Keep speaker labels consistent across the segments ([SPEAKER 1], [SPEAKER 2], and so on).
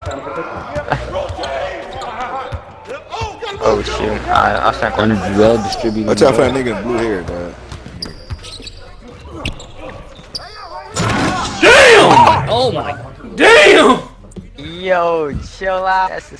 [SPEAKER 1] Oh shoot, I'll stand corner.
[SPEAKER 2] Well distributed.
[SPEAKER 3] Watch out for that nigga in blue hair, dog.
[SPEAKER 4] Damn! Oh my. Damn!
[SPEAKER 1] Yo, chill out. That's a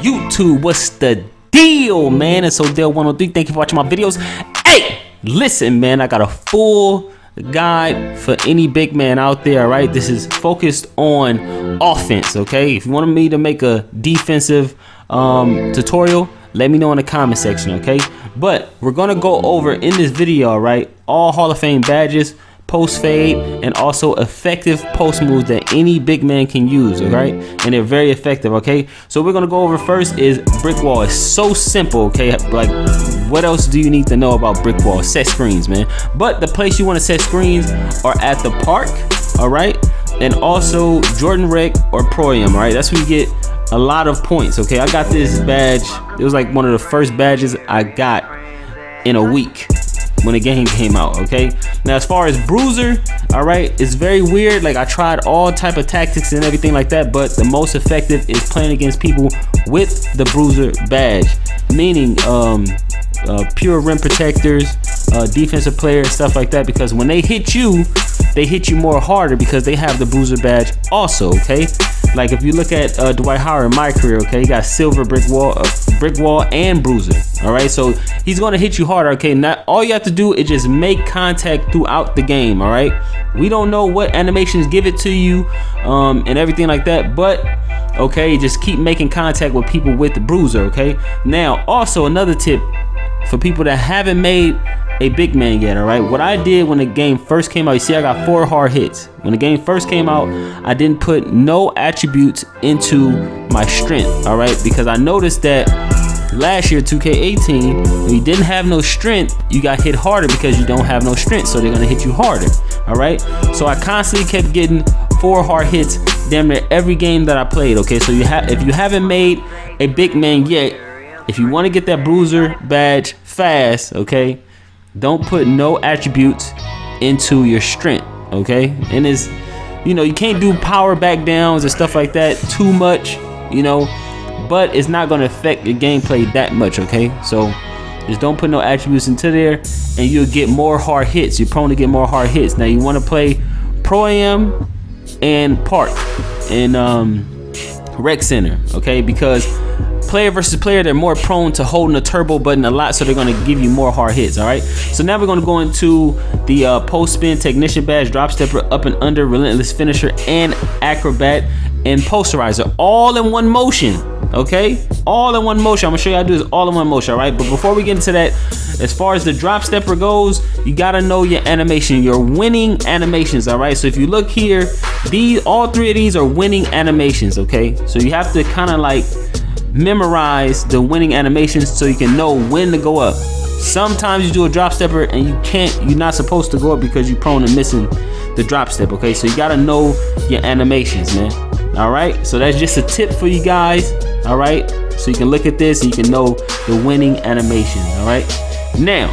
[SPEAKER 4] YouTube, what's the deal, man? It's Odell103. Thank you for watching my videos. Hey, listen, man, I got a full guide for any big man out there. All right, this is focused on offense. Okay, if you want me to make a defensive tutorial, let me know in the comment section. Okay, but we're gonna go over in this video, all right, all Hall of Fame badges, post fade, and also effective post moves that any big man can use. All right, and they're very effective. Okay, so we're gonna go over first is brick wall. It's so simple. Okay, like what else do you need to know about brick wall? Set screens, man. But the place you want to set screens are at the park, all right, and also Jordan Rec or Pro-Am. All right, that's where you get a lot of points. Okay, I got this badge. It was like one of the first badges I got in a week when the game came out. Okay, now as far as bruiser, all right, it's very weird. Like I tried all type of tactics and everything like that, but the most effective is playing against people with the bruiser badge, meaning pure rim protectors, defensive players, stuff like that, because when they hit you more harder because they have the bruiser badge also. Okay, like if you look at Dwight Howard in my career, okay, he got silver brick wall and bruiser. All right, so he's gonna hit you harder. Okay, not all you have to do is just make contact throughout the game. All right, we don't know what animations give it to you and everything like that, but okay, just keep making contact with people with the bruiser. Okay, now also another tip for people that haven't made a big man yet. All right, what I did when the game first came out, you see I got 4 hard hits. When the game first came out, I didn't put no attributes into my strength. All right, because I noticed that last year 2K18, when you didn't have no strength, you got hit harder because you don't have no strength, so they're gonna hit you harder. All right, so I constantly kept getting 4 hard hits damn near every game that I played. Okay, so if you haven't made a big man yet, if you want to get that bruiser badge fast, okay, don't put no attributes into your strength. Okay, and it's, you know, you can't do power back downs and stuff like that too much, you know, but it's not going to affect your gameplay that much. Okay, so just don't put no attributes into there and you'll get more hard hits. You're prone to get more hard hits. Now you want to play Pro-Am and Park and Rec Center, okay, because player versus player, they're more prone to holding the turbo button a lot, so they're going to give you more hard hits. All right, so now we're going to go into the post spin technician badge, drop stepper, up and under, relentless finisher, and acrobat and posterizer, all in one motion. Okay, all in one motion. I'm gonna show you how to do this all in one motion. All right, but before we get into that, as far as the drop stepper goes, you gotta know your animation, your winning animations. All right, so if you look here, all 3 of these are winning animations. Okay, so you have to kind of like memorize the winning animations so you can know when to go up. Sometimes you do a drop stepper and you're not supposed to go up because you're prone to missing the drop step. Okay, so you gotta know your animations, man. All right, so that's just a tip for you guys. All right, so you can look at this and you can know the winning animations. All right, now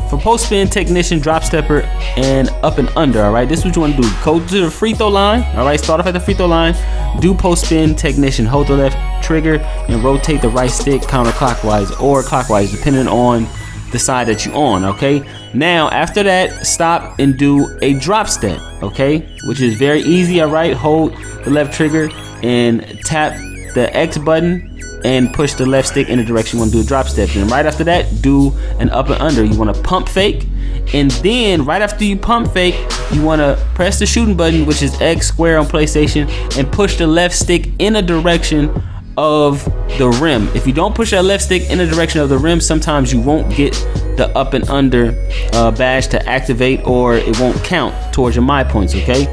[SPEAKER 4] for post spin technician, drop stepper, and up and under. All right, this is what you want to do. Go to the free throw line. All right, start off at the free throw line, do post spin technician, hold the left trigger and rotate the right stick counterclockwise or clockwise depending on the side that you're on. Okay, now after that, stop and do a drop step. Okay, which is very easy. All right, hold the left trigger and tap the X button and push the left stick in the direction you want to do a drop step. And right after that, do an up and under. You want to pump fake, and then right after you pump fake, you want to press the shooting button, which is X square on PlayStation, and push the left stick in a direction of the rim. If you don't push that left stick in the direction of the rim, sometimes you won't get the up and under badge to activate, or it won't count towards your my points. Okay,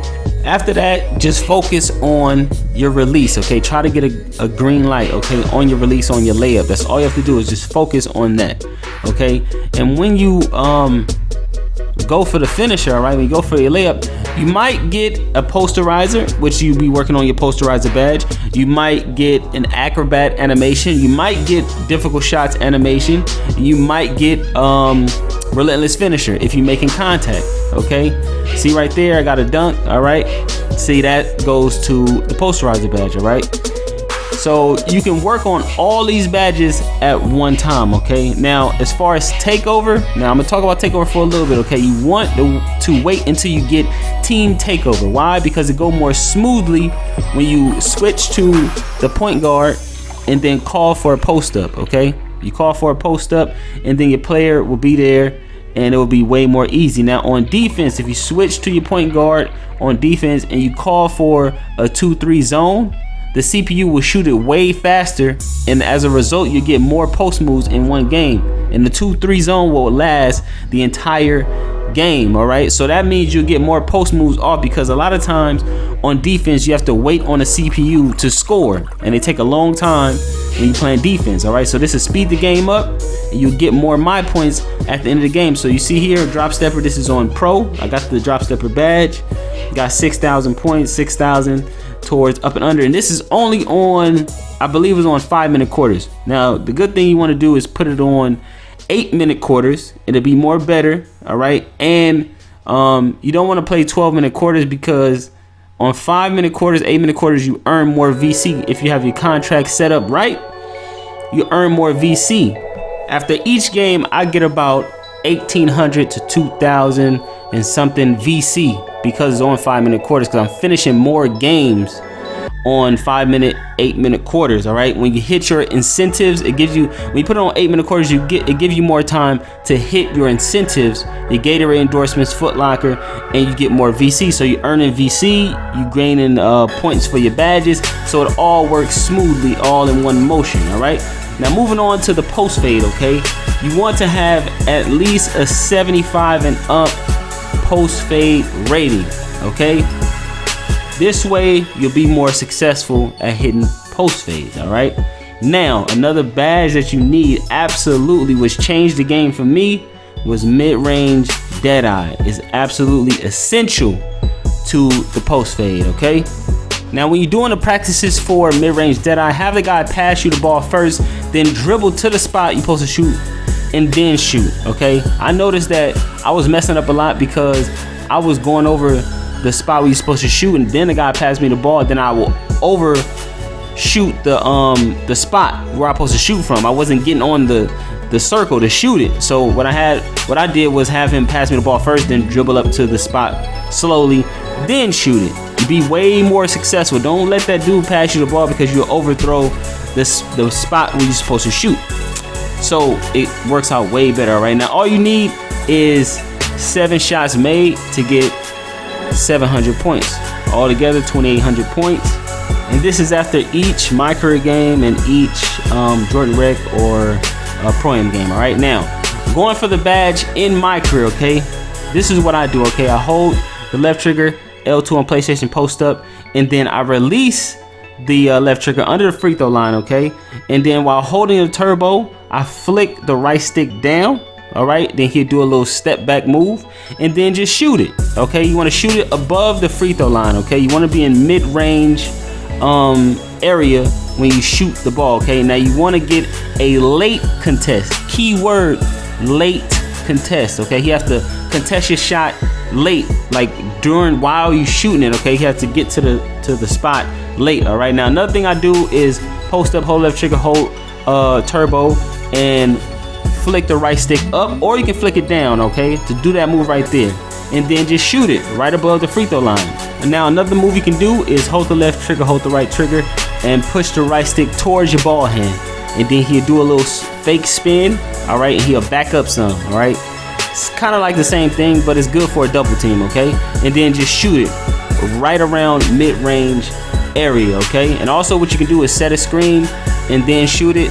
[SPEAKER 4] after that, just focus on your release. Okay, try to get a green light, okay, on your release, on your layup. That's all you have to do, is just focus on that. Okay, and when you go for the finisher, all right? When you go for your layup, you might get a posterizer, which you'll be working on your posterizer badge. You might get an acrobat animation. You might get difficult shots animation. You might get relentless finisher if you're making contact, okay? See right there, I got a dunk, all right? See, that goes to the posterizer badge, all right? So you can work on all these badges at one time, okay? Now, as far as takeover, now I'm gonna talk about takeover for a little bit, okay? You want to wait until you get team takeover. Why? Because it go more smoothly when you switch to the point guard and then call for a post up, okay? You call for a post up and then your player will be there and it will be way more easy. Now on defense, if you switch to your point guard on defense and you call for a 2-3 zone, the CPU will shoot it way faster, and as a result, you get more post moves in one game. And the 2-3 zone will last the entire game, all right? So that means you'll get more post moves off, because a lot of times on defense, you have to wait on the CPU to score, and it take a long time when you're playing defense, all right? So this is speed the game up, and you get more my points at the end of the game. So you see here, drop stepper, this is on pro. I got the drop stepper badge. Got 6,000 points, 6,000 towards up and under, and this is only on, I believe it's on 5-minute quarters. Now the good thing you want to do is put it on 8-minute quarters. It'll be more better, all right? And you don't want to play 12-minute quarters, because on 5-minute quarters, 8-minute quarters, you earn more VC. If you have your contract set up right, you earn more VC. After each game, I get about 1,800 to 2,000 and something VC, because it's on 5-minute quarters, because I'm finishing more games on 5-minute, 8-minute quarters, all right? When you hit your incentives, it gives you, when you put it on 8-minute quarters, it gives you more time to hit your incentives, your Gatorade endorsements, Foot Locker, and you get more VC. So you're earning VC, you gaining points for your badges, so it all works smoothly, all in one motion, all right? Now moving on to the post fade, okay? You want to have at least a 75 and up post fade rating, okay? This way you'll be more successful at hitting post fades, all right? Now another badge that you need absolutely, which changed the game for me, was mid-range deadeye. Is absolutely essential to the post fade, okay? Now when you're doing the practices for mid-range deadeye, have the guy pass you the ball first, then dribble to the spot you're supposed to shoot, and then shoot, okay? I noticed that I was messing up a lot because I was going over the spot where you're supposed to shoot, and then the guy passed me the ball, then I will overshoot the spot where I'm supposed to shoot from. I wasn't getting on the circle to shoot it. So what I did was have him pass me the ball first, then dribble up to the spot slowly, then shoot it. You'd be way more successful. Don't let that dude pass you the ball, because you'll overthrow the spot where you're supposed to shoot. So it works out way better. Right now, all you need is 7 shots made to get 700 points. Altogether, 2,800 points. And this is after each My Career game and each Jordan Rec or Pro-Am game. All right, now going for the badge in My Career. Okay, this is what I do. Okay, I hold the left trigger, L2 on PlayStation post up, and then I release the left trigger under the free throw line, okay? And then while holding the turbo, I flick the right stick down, all right? Then he'll do a little step back move, and then just shoot it, okay? You want to shoot it above the free throw line, okay? You want to be in mid-range area when you shoot the ball, okay? Now you want to get a late contest. Keyword, late contest, okay? You have to contest your shot late, like while you shooting it, okay? You have to get to the spot late. All right, now another thing I do is post up, hold left trigger, hold turbo, and flick the right stick up, or you can flick it down, okay, to do that move right there, and then just shoot it right above the free throw line. And now another move you can do is hold the left trigger, hold the right trigger, and push the right stick towards your ball hand, and then he'll do a little fake spin, all right, and he'll back up some, all right? It's kind of like the same thing, but it's good for a double team, okay? And then just shoot it right around mid-range area, okay? And also what you can do is set a screen and then shoot it,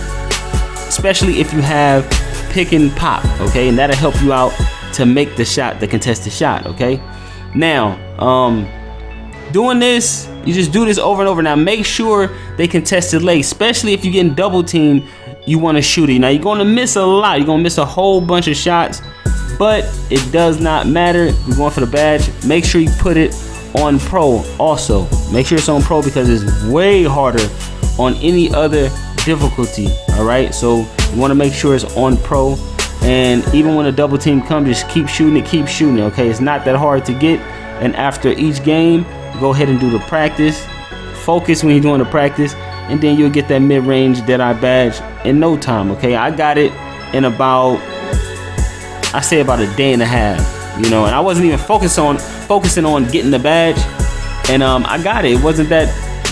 [SPEAKER 4] especially if you have pick and pop, okay? And that'll help you out to make the shot, the contested shot, okay? Now, doing this, you just do this over and over. Now make sure they contest it late, especially if you're getting double teamed, you want to shoot it. Now you're going to miss a lot. You're going to miss a whole bunch of shots, but it does not matter. You're going for the badge. Make sure you put it on pro also. Make sure it's on pro because it's way harder on any other difficulty. All right, so you want to make sure it's on pro. And even when a double team comes, just keep shooting it, okay? It's not that hard to get. And after each game, go ahead and do the practice. Focus when you're doing the practice, and then you'll get that mid-range Deadeye badge in no time, okay? I got it in about, I say about a day and a half, you know, and I wasn't even focusing on getting the badge, and I got it. It wasn't that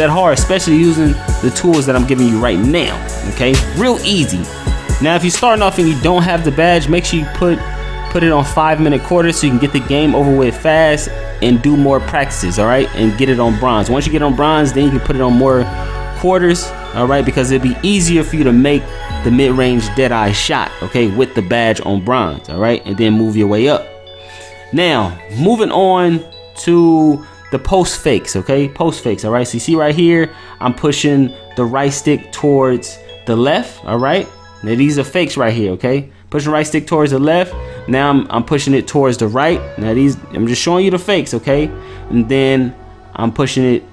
[SPEAKER 4] hard, especially using the tools that I'm giving you right now, okay? Real easy. Now, if you're starting off and you don't have the badge, make sure you put it on 5-minute quarters so you can get the game over with fast and do more practices, all right? And get it on bronze. Once you get on bronze, then you can put it on more quarters, all right? Because it'll be easier for you to make the mid-range Deadeye shot, okay, with the badge on bronze, all right? And then move your way up. Now, moving on to the post fakes, okay? Post fakes, all right? So you see right here, I'm pushing the right stick towards the left, all right? Now these are fakes right here, okay? Pushing right stick towards the left. Now I'm pushing it towards the right. Now these, I'm just showing you the fakes, okay? And then I'm pushing it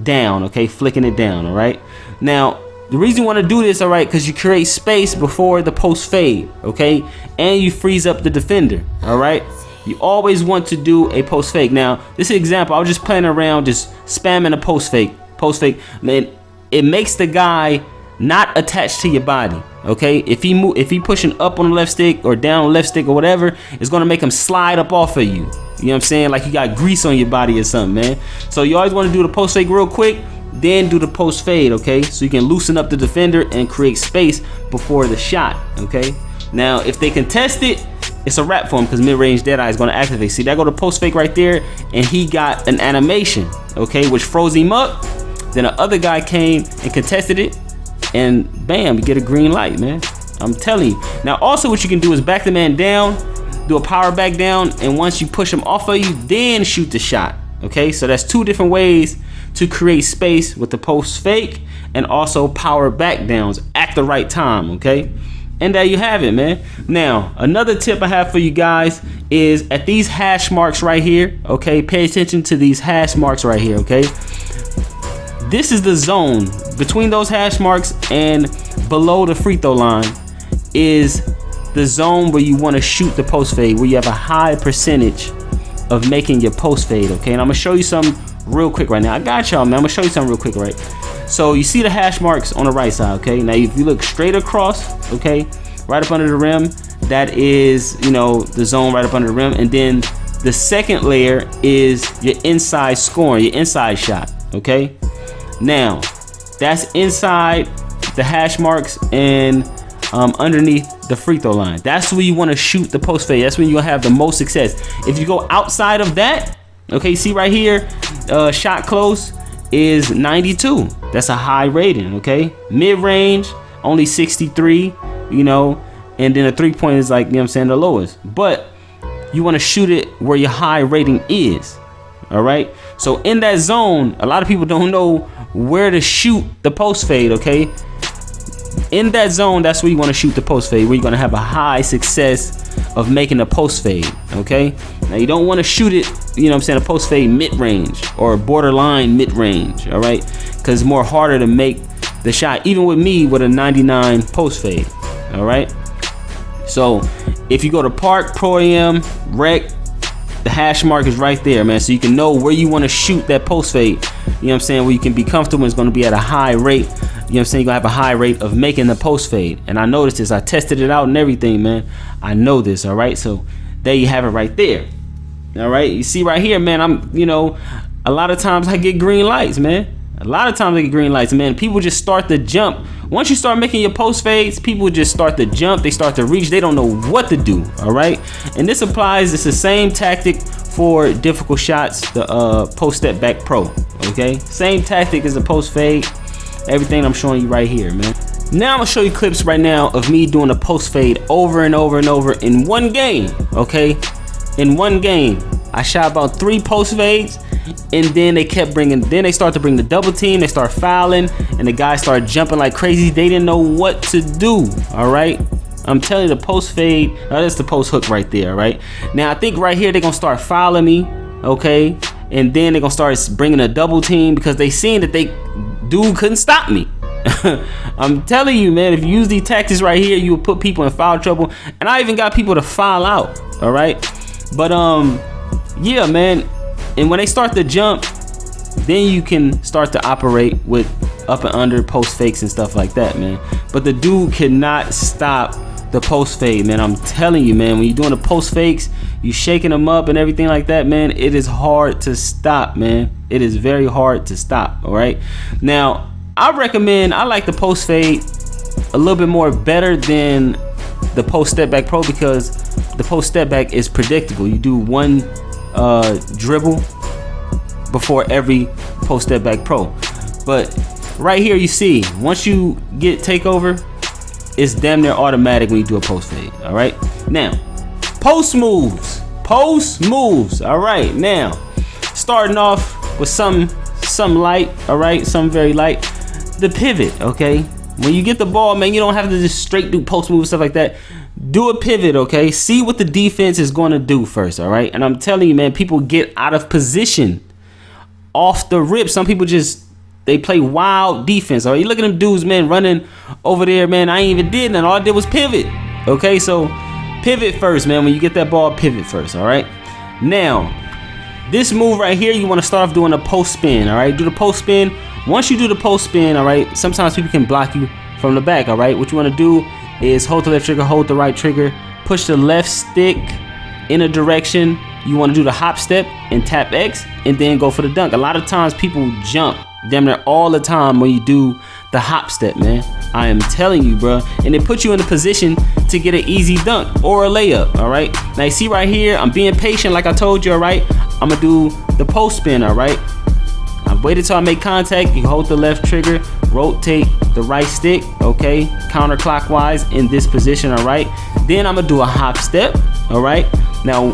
[SPEAKER 4] down, okay? Flicking it down, all right? Now, the reason you want to do this, all right, because you create space before the post fade, okay? And you freeze up the defender, all right? You always want to do a post fake. Now, this is an example. I was just playing around, just spamming a post fake. Post fake, man, it makes the guy not attached to your body, okay? If he pushing up on the left stick or down on the left stick or whatever, it's gonna make him slide up off of you. You know what I'm saying? Like you got grease on your body or something, man. So you always want to do the post fake real quick, then do the post fade, okay? So you can loosen up the defender and create space before the shot, okay? Now, if they contest it, it's a wrap for him because mid-range Deadeye is going to activate. See, that go to post fake right there, and he got an animation, okay, which froze him up. Then the other guy came and contested it, and bam, you get a green light, man. I'm telling you. Now, also what you can do is back the man down, do a power back down, and once you push him off of you, then shoot the shot, okay? So that's two different ways to create space with the post fake and also power back downs at the right time, okay? And there you have it, man. Now, another tip I have for you guys is at these hash marks right here, okay? Pay attention to these hash marks right here, okay? This is the zone between those hash marks and below the free throw line is the zone where you want to shoot the post fade, where you have a high percentage of making your post fade, okay? And I'm gonna show you some real quick right now. I got y'all, man. I'm gonna show you something real quick, right? So you see the hash marks on the right side, okay? Now if you look straight across, okay, right up under the rim, that is, you know, the zone right up under the rim. And then the second layer is your inside scoring, your inside shot, okay? Now, that's inside the hash marks and underneath the free throw line. That's where you want to shoot the post fade. That's when you'll have the most success. If you go outside of that, okay, see right here, shot close is 92. That's a high rating, okay? Mid-range, only 63, you know, and then a three-point is like, you know what I'm saying, the lowest. But you want to shoot it where your high rating is, all right? So in that zone, a lot of people don't know where to shoot the post fade, okay? In that zone, that's where you want to shoot the post fade, where you're going to have a high success of making a post fade, okay? Now, you don't want to shoot it, you know what I'm saying, a post fade mid-range or borderline mid-range, all right? Because it's more harder to make the shot, even with me with a 99 post fade, all right? So if you go to Park, Pro Am, Rec, the hash mark is right there, man. So you can know where you want to shoot that post fade. You know what I'm saying? Where you can be comfortable. It's going to be at a high rate. You know what I'm saying? You're going to have a high rate of making the post fade. And I noticed this. I tested it out and everything, man. I know this, all right? So there you have it right there. All right? You see right here, man, I'm, you know, a lot of times I get green lights, man. A lot of times I get green lights, man. People just start to jump. Once you start making your post fades, people just start to jump. They start to reach. They don't know what to do, all right? And this applies, it's the same tactic for difficult shots, the post step back pro, okay? Same tactic as the post fade. Everything I'm showing you right here, man. Now I'm gonna show you clips right now of me doing a post fade over and over and over in one game, okay? In one game, I shot about 3 post fades, and then they start to bring the double team, they start fouling, and the guys start jumping like crazy. They didn't know what to do, all right? I'm telling you, the post fade, that's the post hook right there, right? Now, I think right here, they're going to start fouling me, okay? And then they're going to start bringing a double team because they seen that dude couldn't stop me. I'm telling you, man, if you use these tactics right here, you will put people in foul trouble. And I even got people to foul out, all right? But, yeah, man. And when they start to jump, then you can start to operate with up and under post fakes and stuff like that, man. But the dude cannot stop the post fade, man. I'm telling you, man, when you're doing the post fakes, you shaking them up and everything like that, man, it is hard to stop, man. It is very hard to stop, all right? Now, I like the post fade a little bit more better than the post step back pro because the post step back is predictable. You do one dribble before every post step back pro. But right here, you see, once you get takeover, it's damn near automatic when you do a post fade. All right. Now, post moves. All right. Now, starting off with some light. All right, some very light. The pivot. Okay. When you get the ball, man, you don't have to just straight do post moves, stuff like that. Do a pivot, okay? See what the defense is going to do first, all right? And I'm telling you, man, people get out of position off the rip. Some people they play wild defense, all right? You look at them dudes, man, running over there, man. I ain't even did nothing. All I did was pivot, okay? So pivot first, man. When you get that ball, pivot first, all right? Now, this move right here, you want to start off doing a post spin, all right? Do the post spin. Once you do the post spin, all right, sometimes people can block you from the back, all right? What you want to do is hold the left trigger, hold the right trigger, push the left stick in a direction. You want to do the hop step and tap X and then go for the dunk. A lot of times people jump damn near all the time when you do the hop step, man. I am telling you, bro. And it puts you in a position to get an easy dunk or a layup, all right? Now you see right here, I'm being patient like I told you, all right? I'm going to do the post spin, all right? I waited till I make contact. You hold the left trigger, rotate the right stick, okay, counterclockwise in this position, all right? Then I'm gonna do a hop step, all right? Now,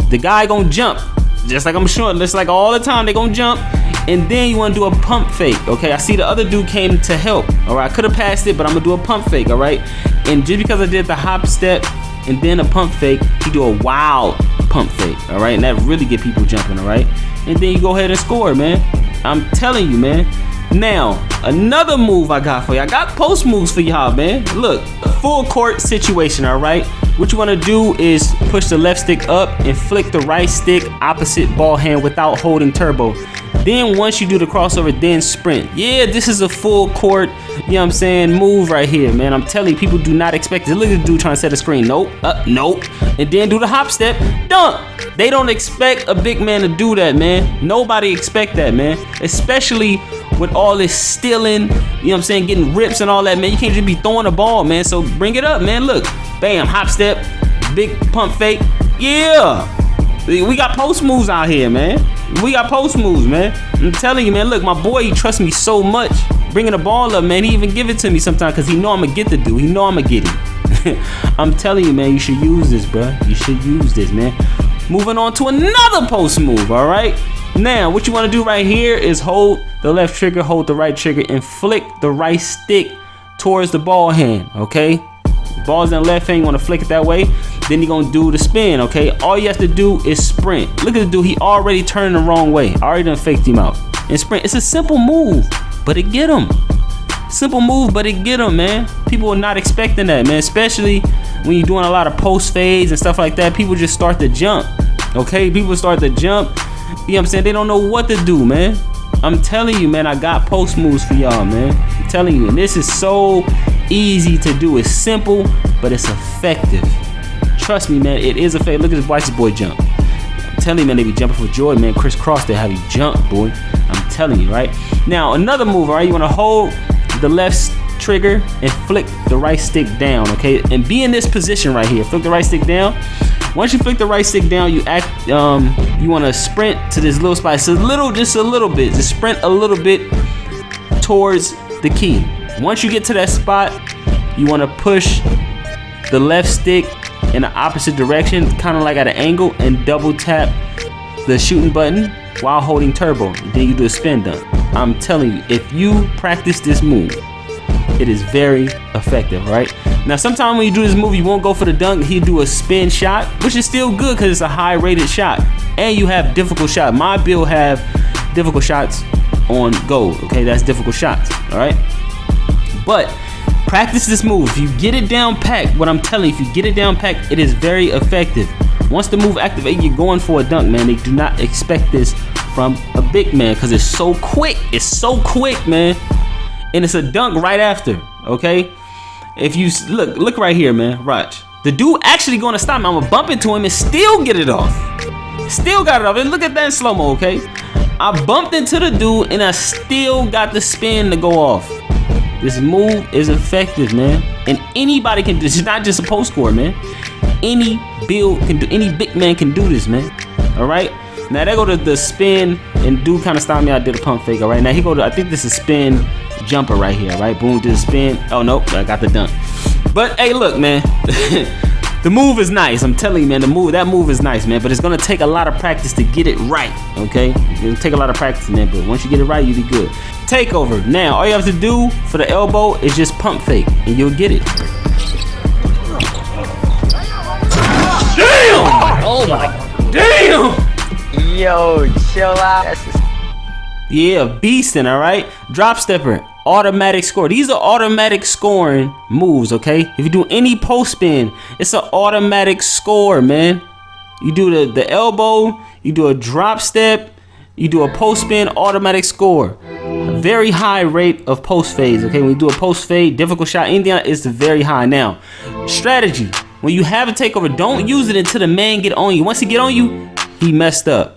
[SPEAKER 4] the guy gonna jump, just like I'm showing, just like all the time, they gonna jump, and then you wanna do a pump fake, okay? I see the other dude came to help, all right? I could have passed it, but I'm gonna do a pump fake, all right? And just because I did the hop step and then a pump fake, you do a wild pump fake, all right? And that really get people jumping, all right? And then you go ahead and score, man. I'm telling you, man. Now, another move I got for you. I got post moves for y'all, man. Look, a full court situation, all right? What you want to do is push the left stick up and flick the right stick opposite ball hand without holding turbo. Then once you do the crossover, then sprint. Yeah, this is a full court, you know what I'm saying, move right here, man. I'm telling you, people do not expect it. Look at the dude trying to set a screen. Nope, nope. And then do the hop step, dunk. They don't expect a big man to do that, man. Nobody expect that, man. Especially with all this stealing, you know what I'm saying, getting rips and all that, man. You can't just be throwing the ball, man. So bring it up, man. Look, bam, hop step, big pump fake. Yeah. We got post moves out here, man. We got post moves, man. I'm telling you, man. Look, my boy, he trusts me so much. Bringing the ball up, man. He even give it to me sometimes because he know I'm going to get the dude. He know I'm going to get him. I'm telling you, man, you should use this, bro. You should use this, man. Moving on to another post move, all right? Now, what you want to do right here is hold the left trigger, hold the right trigger, and flick the right stick towards the ball hand, okay? Ball's in the left hand, you want to flick it that way. Then you're going to do the spin, okay? All you have to do is sprint. Look at the dude, he already turned the wrong way. I already done faked him out. And sprint, it's a simple move, but it get him. Simple move, but it get him, man. People are not expecting that, man. Especially when you're doing a lot of post fades and stuff like that. People just start to jump, okay? People start to jump. You know what I'm saying? They don't know what to do, man. I'm telling you, man, I got post moves for y'all, man. I'm telling you, and this is so easy to do. It's simple, but it's effective. Trust me, man, it is effective. Look at this, watch this boy jump. I'm telling you, man, they be jumping for joy, man. Crisscross, they have you jump, boy. I'm telling you, right? Now, another move, all right? You want to hold the left trigger and flick the right stick down, okay? And be in this position right here. Flick the right stick down. Once you flick the right stick down, you want to sprint to this little spot. It's just a little bit. Just sprint a little bit towards the key. Once you get to that spot, you want to push the left stick in the opposite direction, kind of like at an angle, and double tap the shooting button while holding turbo. Then you do a spin dunk. I'm telling you, if you practice this move, It is very effective, right? Now, sometimes when you do this move, you won't go for the dunk. He do a spin shot, which is still good because it's a high rated shot. And you have difficult shot. My build have difficult shots on gold, okay? That's difficult shots, all right? But practice this move. If you get it down packed, what I'm telling you, if you get it down packed, it is very effective. Once the move activates, you're going for a dunk, man. They do not expect this from a big man because it's so quick. It's so quick, man. And it's a dunk right after, okay? If you look right here, man, watch. The dude actually gonna stop me. I'm gonna bump into him and still get it off. Still got it off. And look at that in slow-mo, okay? I bumped into the dude and I still got the spin to go off. This move is effective, man. And anybody can do this. It's not just a post score, man. Any build can do, any big man can do this, man. Alright? Now they go to the spin and dude kinda stopped me. I did a pump fake. Alright, now he go to, I think this is spin jumper right here, right? Boom, did a spin. Oh nope, I got the dunk. But hey, look, man. The move is nice. I'm telling you, man, that move is nice, man. But it's gonna take a lot of practice to get it right. Okay? It's gonna take a lot of practice, man. But once you get it right, you'll be good. Takeover. Now, all you have to do for the elbow is just pump fake, and you'll get it. Damn!
[SPEAKER 1] Oh my.
[SPEAKER 4] Damn!
[SPEAKER 1] Yo, chill out.
[SPEAKER 4] Yeah, beastin', all right? Drop stepper, automatic score. These are automatic scoring moves, okay? If you do any post spin, it's an automatic score, man. You do the elbow, you do a drop step, you do a post spin, automatic score. A very high rate of post fades, okay? When you do a post fade, difficult shot, anything like that, it's very high. Now, strategy. When you have a takeover, don't use it until the man get on you. Once he get on you, he messed up.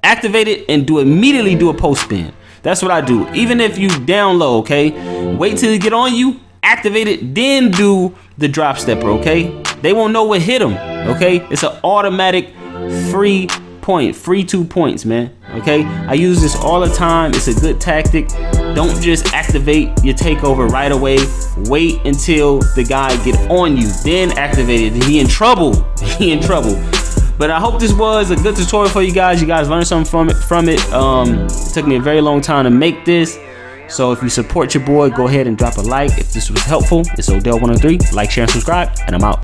[SPEAKER 4] Activate it and immediately do a post spin. That's what I do. Even if you down low, okay? Wait till he get on you, activate it, then do the drop stepper, okay? They won't know what hit them, okay? It's an automatic free 2 points, man, okay? I use this all the time. It's a good tactic. Don't just activate your takeover right away. Wait until the guy get on you, then activate it. He in trouble. He in trouble. But I hope this was a good tutorial for you guys. You guys learned something from it. It took me a very long time to make this. So if you support your boy, go ahead and drop a like. If this was helpful, it's Odell103. Like, share, and subscribe, and I'm out.